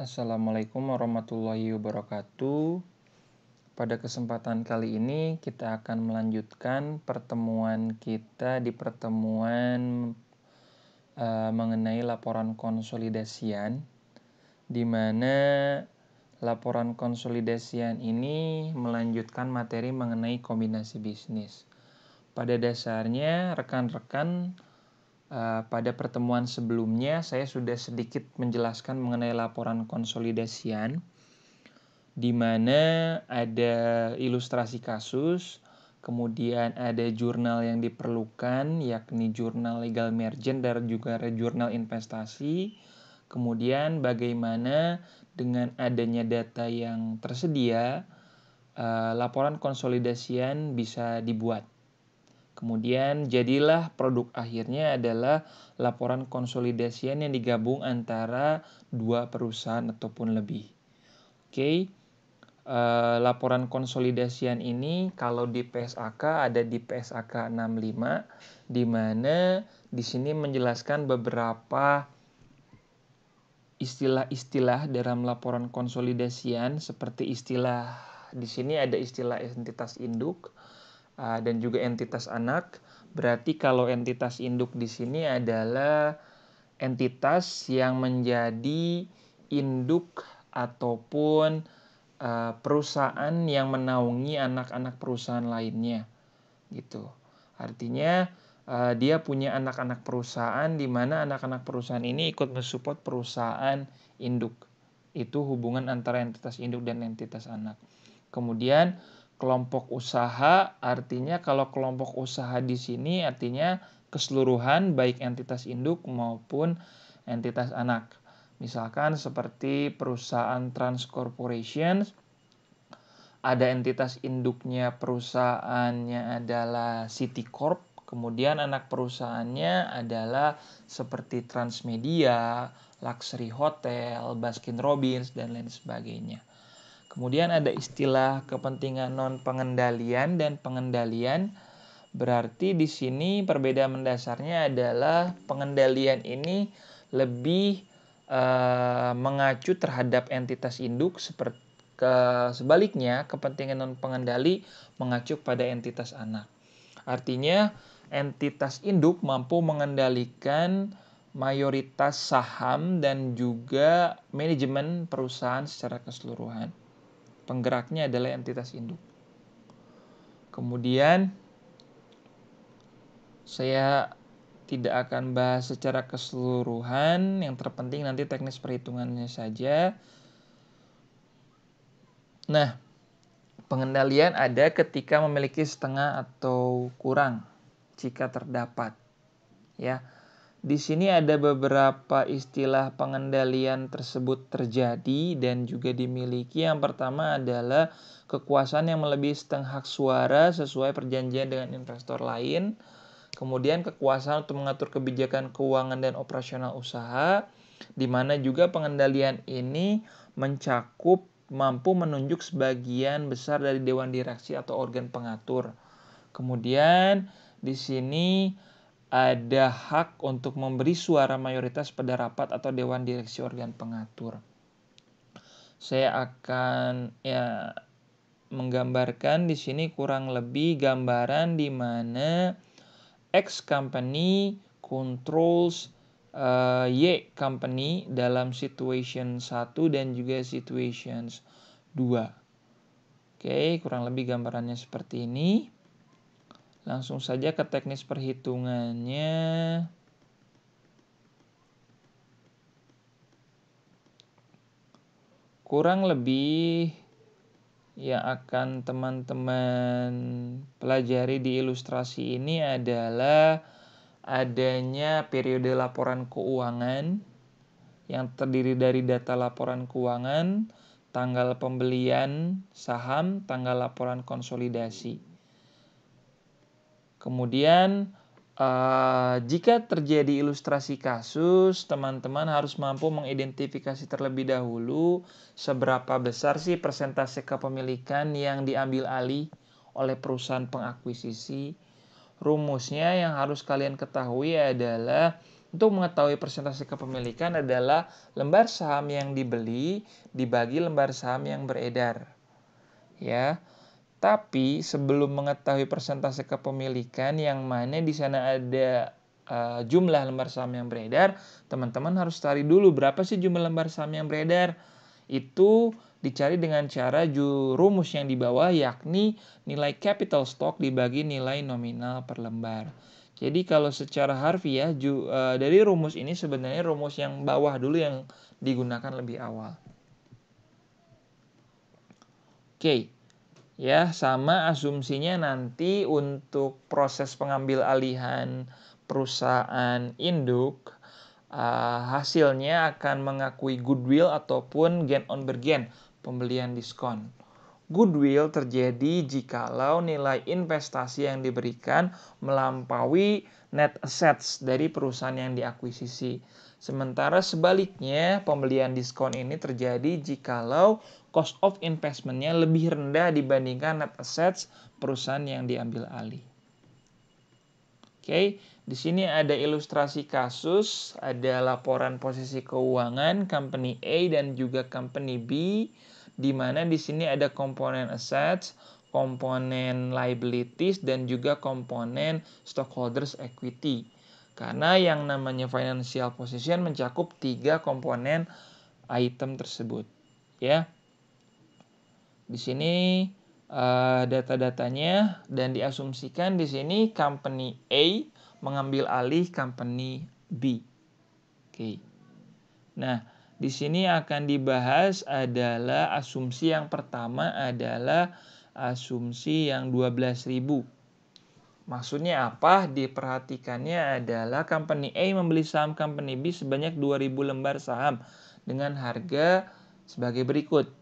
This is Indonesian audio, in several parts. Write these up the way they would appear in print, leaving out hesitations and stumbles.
Assalamualaikum warahmatullahi wabarakatuh. Pada kesempatan kali ini kita akan melanjutkan pertemuan kita di pertemuan mengenai laporan konsolidasian, di mana laporan konsolidasian ini melanjutkan materi mengenai kombinasi bisnis. Pada dasarnya rekan-rekan, pada pertemuan sebelumnya saya sudah sedikit menjelaskan mengenai laporan konsolidasian, di mana ada ilustrasi kasus, kemudian ada jurnal yang diperlukan, yakni jurnal legal mergent dan juga jurnal investasi. Kemudian bagaimana dengan adanya data yang tersedia, laporan konsolidasian bisa dibuat. Kemudian jadilah produk akhirnya adalah laporan konsolidasian yang digabung antara dua perusahaan ataupun lebih. Oke. Laporan konsolidasian ini kalau di PSAK ada di PSAK 65, di mana di sini menjelaskan beberapa istilah-istilah dalam laporan konsolidasian, seperti istilah di sini ada istilah entitas induk dan juga entitas anak. Berarti kalau entitas induk di sini adalah entitas yang menjadi induk ataupun perusahaan yang menaungi anak-anak perusahaan lainnya, gitu. Artinya dia punya anak-anak perusahaan di mana anak-anak perusahaan ini ikut mensupport perusahaan induk. Itu hubungan antara entitas induk dan entitas anak. Kemudian kelompok usaha, artinya kalau kelompok usaha di sini artinya keseluruhan baik entitas induk maupun entitas anak. Misalkan seperti perusahaan Trans Corporation, ada entitas induknya, perusahaannya adalah Citicorp, kemudian anak perusahaannya adalah seperti Transmedia, Luxury Hotel, Baskin Robbins, dan lain sebagainya. Kemudian ada istilah kepentingan non pengendalian dan pengendalian. Berarti di sini perbedaan mendasarnya adalah pengendalian ini lebih mengacu terhadap entitas induk, sebaliknya kepentingan non pengendali mengacu pada entitas anak. Artinya entitas induk mampu mengendalikan mayoritas saham dan juga manajemen perusahaan secara keseluruhan. Penggeraknya adalah entitas induk. Kemudian saya tidak akan bahas secara keseluruhan, yang terpenting nanti teknis perhitungannya saja. Nah, pengendalian ada ketika memiliki setengah atau kurang jika terdapat. Ya. Di sini ada beberapa istilah pengendalian tersebut terjadi dan juga dimiliki. Yang pertama adalah kekuasaan yang melebihi setengah hak suara sesuai perjanjian dengan investor lain. Kemudian kekuasaan untuk mengatur kebijakan keuangan dan operasional usaha, di mana juga pengendalian ini mencakup mampu menunjuk sebagian besar dari dewan direksi atau organ pengatur. Kemudian di sini ada hak untuk memberi suara mayoritas pada rapat atau dewan direksi organ pengatur. Saya akan menggambarkan di sini kurang lebih gambaran di mana X company controls Y company dalam situation 1 dan juga situation 2. Oke, kurang lebih gambarannya seperti ini. Langsung saja ke teknis perhitungannya. Kurang lebih yang akan teman-teman pelajari di ilustrasi ini adalah adanya periode laporan keuangan yang terdiri dari data laporan keuangan, tanggal pembelian saham, tanggal laporan konsolidasi. Kemudian jika terjadi ilustrasi kasus, teman-teman harus mampu mengidentifikasi terlebih dahulu seberapa besar sih persentase kepemilikan yang diambil alih oleh perusahaan pengakuisisi. Rumusnya yang harus kalian ketahui adalah Untuk mengetahui persentase kepemilikan adalah lembar saham yang dibeli dibagi lembar saham yang beredar. Ya. Tapi sebelum mengetahui persentase kepemilikan yang mana di sana ada jumlah lembar saham yang beredar, teman-teman harus cari dulu berapa sih jumlah lembar saham yang beredar. Itu dicari dengan cara rumus yang di bawah, yakni nilai capital stock dibagi nilai nominal per lembar. Jadi kalau secara harfiah dari rumus ini sebenarnya rumus yang bawah dulu yang digunakan lebih awal. Oke. Ya, sama asumsinya nanti untuk proses pengambil alihan perusahaan induk, hasilnya akan mengakui goodwill ataupun gain on bergen, pembelian diskon. Goodwill terjadi jikalau nilai investasi yang diberikan melampaui net assets dari perusahaan yang diakuisisi. Sementara sebaliknya, pembelian diskon ini terjadi jikalau cost of investment-nya lebih rendah dibandingkan net assets perusahaan yang diambil alih. Oke, di sini ada ilustrasi kasus, ada laporan posisi keuangan company A dan juga company B, di mana di sini ada komponen assets, komponen liabilities dan juga komponen stockholders equity. Karena yang namanya financial position mencakup 3 komponen item tersebut, ya. Di sini data-datanya dan diasumsikan di sini company A mengambil alih company B. Oke. Nah, di sini akan dibahas adalah asumsi yang pertama adalah asumsi yang 12.000. Maksudnya apa? Diperhatikannya adalah company A membeli saham company B sebanyak 2.000 lembar saham dengan harga sebagai berikut.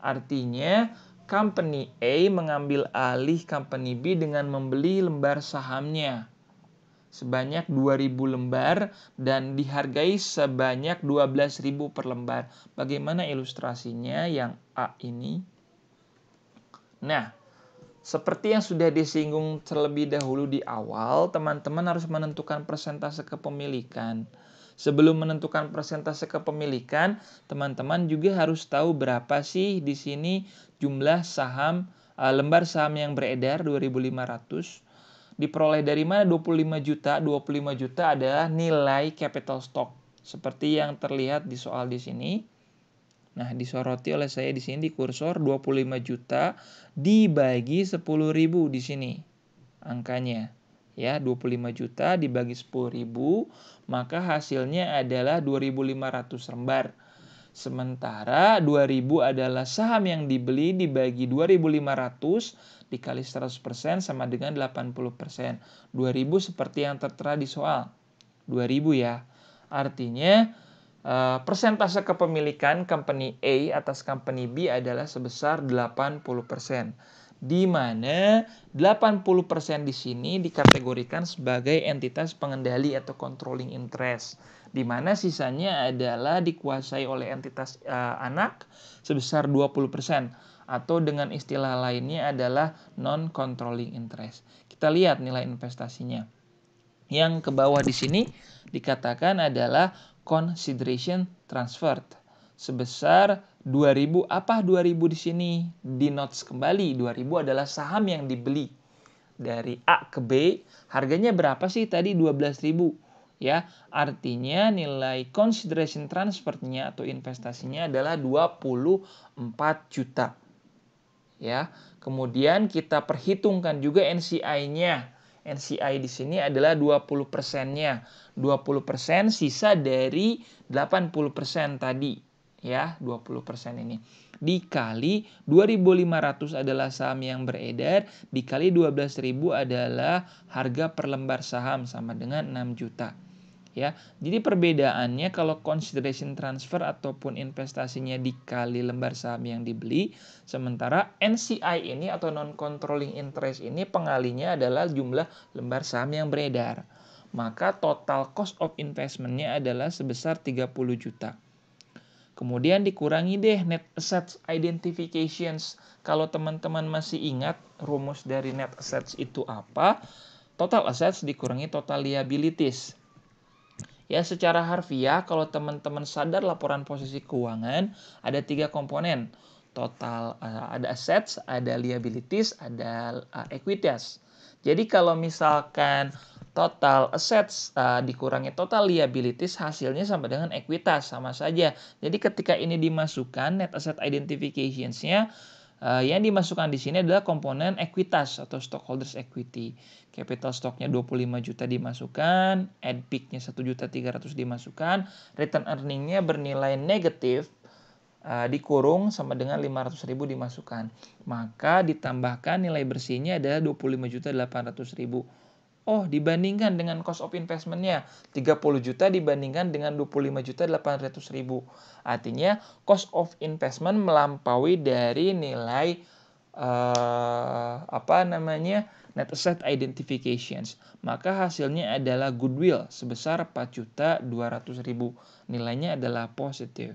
Artinya, company A mengambil alih company B dengan membeli lembar sahamnya sebanyak 2.000 lembar dan dihargai sebanyak 12.000 per lembar. Bagaimana ilustrasinya yang A ini? Nah, seperti yang sudah disinggung terlebih dahulu di awal, teman-teman harus menentukan persentase kepemilikan. Sebelum menentukan persentase kepemilikan, teman-teman juga harus tahu berapa sih di sini jumlah saham lembar saham yang beredar 2.500. Diperoleh dari mana 25 juta? 25 juta adalah nilai capital stock seperti yang terlihat di soal di sini. Nah, disoroti oleh saya di sini di kursor 25 juta dibagi 10.000 di sini angkanya. Ya, 25 juta dibagi 10.000, maka hasilnya adalah 2.500 lembar. Sementara 2.000 adalah saham yang dibeli dibagi 2.500 dikali 100% sama dengan 80%. 2.000 seperti yang tertera di soal. 2.000 ya. Artinya persentase kepemilikan company A atas company B adalah sebesar 80%. Di mana 80% di sini dikategorikan sebagai entitas pengendali atau controlling interest. Di mana sisanya adalah dikuasai oleh entitas anak sebesar 20%. Atau dengan istilah lainnya adalah non-controlling interest. Kita lihat nilai investasinya. Yang ke bawah di sini dikatakan adalah consideration transferred sebesar 2.000. Apa 2.000 di sini? Di notes kembali 2.000 adalah saham yang dibeli dari A ke B. Harganya berapa sih tadi? 12.000. Ya, artinya nilai consideration transfernya atau investasinya adalah 24 juta. Ya, kemudian kita perhitungkan juga NCI-nya. NCI di sini adalah 20%-nya. 20% sisa dari 80% tadi. Ya, 20% ini. Dikali 2.500 adalah saham yang beredar. Dikali 12.000 adalah harga per lembar saham sama dengan 6 juta. Ya, jadi perbedaannya kalau consideration transfer ataupun investasinya dikali lembar saham yang dibeli, sementara NCI ini atau non controlling interest ini pengalinya adalah jumlah lembar saham yang beredar. Maka total cost of investment-nya adalah sebesar 30 juta. Kemudian dikurangi deh net assets identifications. Kalau teman-teman masih ingat rumus dari net assets itu apa? Total assets dikurangi total liabilities. Ya, secara harfiah kalau teman-teman sadar laporan posisi keuangan ada 3 komponen. Total, ada assets, ada liabilities, ada equities. Jadi kalau misalkan total assets dikurangi total liabilities, hasilnya sama dengan ekuitas, sama saja. Jadi ketika ini dimasukkan net asset identifications-nya, yang dimasukkan di sini adalah komponen ekuitas atau stockholders equity. Capital stock-nya 25 juta dimasukkan, NPIK-nya 1.300.000 dimasukkan, return earning-nya bernilai negatif, dikurung sama dengan 500.000 dimasukkan. Maka ditambahkan nilai bersihnya adalah 25.800.000. Oh, dibandingkan dengan cost of investment-nya 30 juta dibandingkan dengan 25.800.000. Artinya cost of investment melampaui dari nilai net asset identifications. Maka hasilnya adalah goodwill sebesar 4.200.000. Nilainya adalah positif.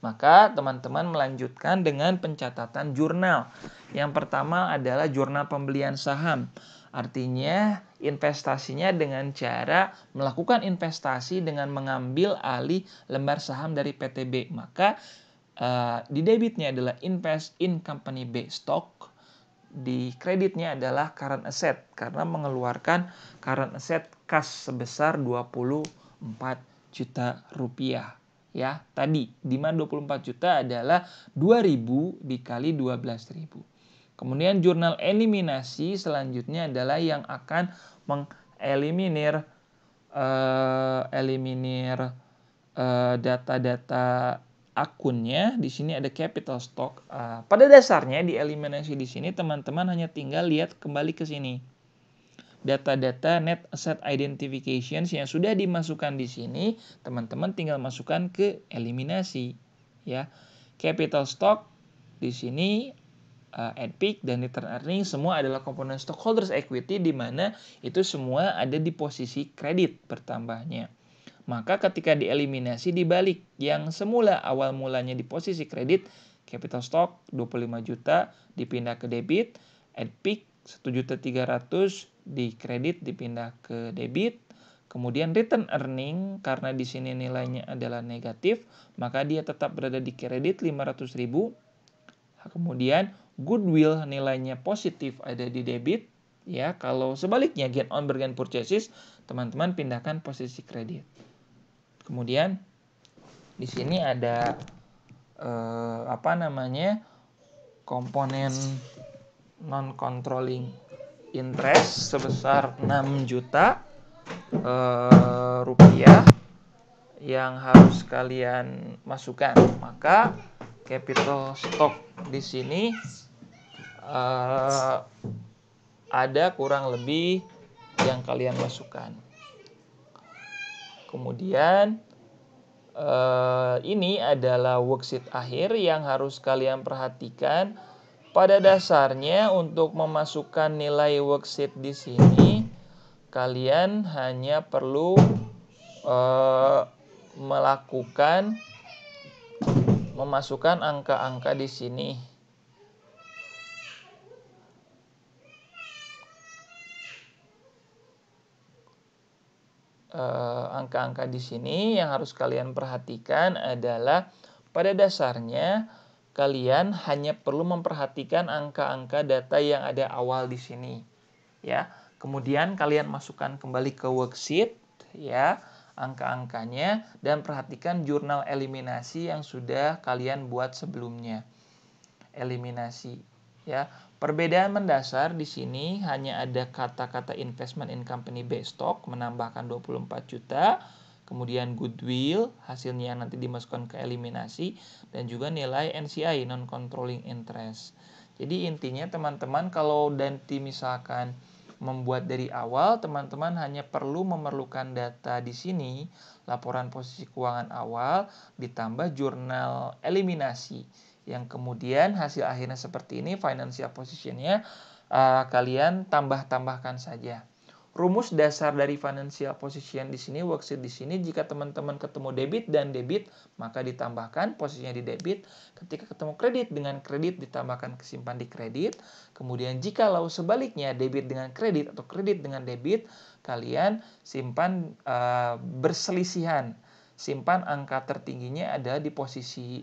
Maka teman-teman melanjutkan dengan pencatatan jurnal. Yang pertama adalah jurnal pembelian saham. Artinya investasinya dengan cara melakukan investasi dengan mengambil alih lembar saham dari PTB. Maka di debitnya adalah invest in company B stock. Di kreditnya adalah current asset karena mengeluarkan current asset kas sebesar 24 juta rupiah. Ya, tadi di mana 24 juta adalah 2.000 dikali 12.000. Kemudian jurnal eliminasi selanjutnya adalah yang akan mengeliminir data-data akunnya. Di sini ada capital stock. Pada dasarnya di eliminasi di sini teman-teman hanya tinggal lihat kembali ke sini. Data-data net asset identifications yang sudah dimasukkan di sini, teman-teman tinggal masukkan ke eliminasi, ya. Capital stock di sini NPIK dan return earning semua adalah komponen stockholders equity di mana itu semua ada di posisi kredit bertambahnya. Maka ketika dieliminasi dibalik, yang semula awal mulanya di posisi kredit, capital stock 25 juta dipindah ke debit, NPIK 1.300.000 di kredit dipindah ke debit. Kemudian return earning karena di sini nilainya adalah negatif, maka dia tetap berada di kredit 500.000. Kemudian goodwill nilainya positif ada di debit, ya. Kalau sebaliknya gain on bargain purchases, teman-teman pindahkan posisi kredit. Kemudian di sini ada komponen non controlling interest sebesar 6 juta rupiah yang harus kalian masukkan. Maka capital stock di sini ada kurang lebih yang kalian masukkan. Kemudian ini adalah worksheet akhir yang harus kalian perhatikan. Pada dasarnya untuk memasukkan nilai worksheet di sini, kalian hanya perlu memasukkan angka-angka di sini. Angka-angka di sini yang harus kalian perhatikan adalah pada dasarnya kalian hanya perlu memperhatikan angka-angka data yang ada awal di sini, ya. Kemudian kalian masukkan kembali ke worksheet, ya, angka-angkanya, dan perhatikan jurnal eliminasi yang sudah kalian buat sebelumnya. Eliminasi, ya. Perbedaan mendasar di sini hanya ada kata-kata investment in company B stock menambahkan 24 juta. Kemudian goodwill, hasilnya nanti dimasukkan ke eliminasi, dan juga nilai NCI, non-controlling interest. Jadi intinya teman-teman kalau nanti misalkan membuat dari awal, teman-teman hanya perlu memerlukan data di sini, laporan posisi keuangan awal, ditambah jurnal eliminasi. Yang kemudian hasil akhirnya seperti ini, financial position-nya kalian tambahkan saja. rumus dasar dari financial position di sini, worksheet di sini, jika teman-teman ketemu debit dan debit, maka ditambahkan posisinya di debit. Ketika ketemu kredit dengan kredit, ditambahkan kesimpan di kredit. Kemudian jikalau sebaliknya debit dengan kredit atau kredit dengan debit, kalian simpan berselisihan. Simpan angka tertingginya ada di posisi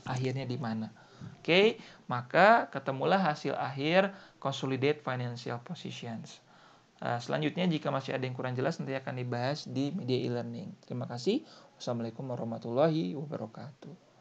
akhirnya di mana. Oke, maka ketemulah hasil akhir consolidate financial positions. Selanjutnya jika masih ada yang kurang jelas nanti akan dibahas di media e-learning. Terima kasih. Wassalamualaikum warahmatullahi wabarakatuh.